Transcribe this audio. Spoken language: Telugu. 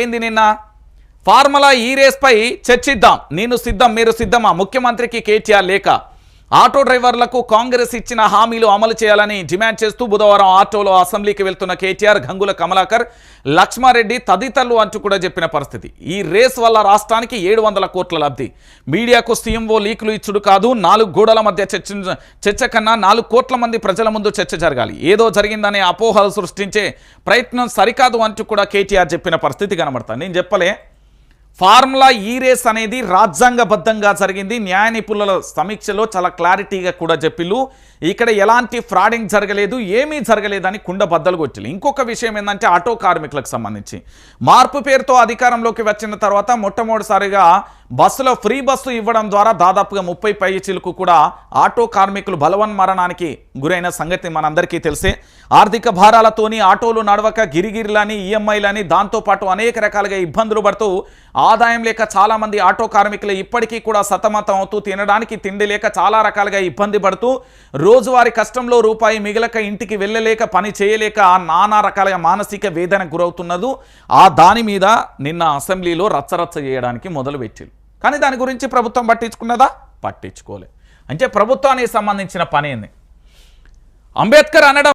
ఏంది నిన్న ఫార్ములా ఈ రేస్ పై చర్చిద్దాం, నేను సిద్ధం మీరు సిద్ధమా? ముఖ్యమంత్రికి కేటీఆర్ లేఖ. ఆటో డ్రైవర్లకు కాంగ్రెస్ ఇచ్చిన హామీలు అమలు చేయాలని డిమాండ్ చేస్తూ బుధవారం ఆటోలో అసెంబ్లీకి వెళ్తున్న కేటీఆర్, గంగుల కమలాకర్, లక్ష్మారెడ్డి తదితరులు అంటూ కూడా చెప్పిన పరిస్థితి. ఈ రేస్ వల్ల రాష్ట్రానికి 700 కోట్ల లబ్ధి. మీడియాకు సీఎంఓ లీకులు ఇచ్చుడు కాదు, 4 గోడల మధ్య చర్చ కన్నా 4 కోట్ల మంది ప్రజల ముందు చర్చ జరగాలి. ఏదో జరిగిందనే అపోహలు సృష్టించే ప్రయత్నం సరికాదు అంటూ కూడా కేటీఆర్ చెప్పిన పరిస్థితి కనబడుతుంది. నేను చెప్పలే, ఫార్ములా ఈ రేస్ అనేది రాజ్యాంగబద్ధంగా జరిగింది. న్యాయ నిపుణుల సమీక్షలో చాలా క్లారిటీగా కూడా చెప్పిళ్ళు. ఇక్కడ ఎలాంటి ఫ్రాడింగ్ జరగలేదు, ఏమీ జరగలేదని కుండ బద్దలు కొట్టిల్లు. ఇంకొక విషయం ఏంటంటే ఆటో కార్మికులకు సంబంధించి మార్పు పేరుతో అధికారంలోకి వచ్చిన తర్వాత మొట్టమొదటిసారిగా బస్సులో ఫ్రీ బస్సు ఇవ్వడం ద్వారా దాదాపుగా 30 పైచిలకు కూడా ఆటో కార్మికులు బలవన్మరణానికి గురైన సంగతి మనందరికీ తెలిసే. ఆర్థిక భారాలతోని ఆటోలు నడవక గిరిగిరిలని, ఈఎంఐలని, దాంతోపాటు అనేక రకాలుగా ఇబ్బందులు పడుతూ ఆదాయం లేక చాలామంది ఆటో కార్మికులు ఇప్పటికీ కూడా సతమతం అవుతూ తినడానికి తిండి లేక చాలా రకాలుగా ఇబ్బంది పడుతూ రోజువారీ కష్టంలో రూపాయి మిగలక ఇంటికి వెళ్ళలేక పని చేయలేక నానా రకాలుగా మానసిక వేదనకు గురవుతున్నది. దాని మీద నిన్న అసెంబ్లీలో రచ్చరచ్చ చేయడానికి మొదలుపెట్టింది. కానీ దాని గురించి ప్రభుత్వం పట్టించుకున్నదా? పట్టించుకోలే. అంటే ప్రభుత్వానికి సంబంధించిన పని ఏంది? అంబేద్కర్ అనడం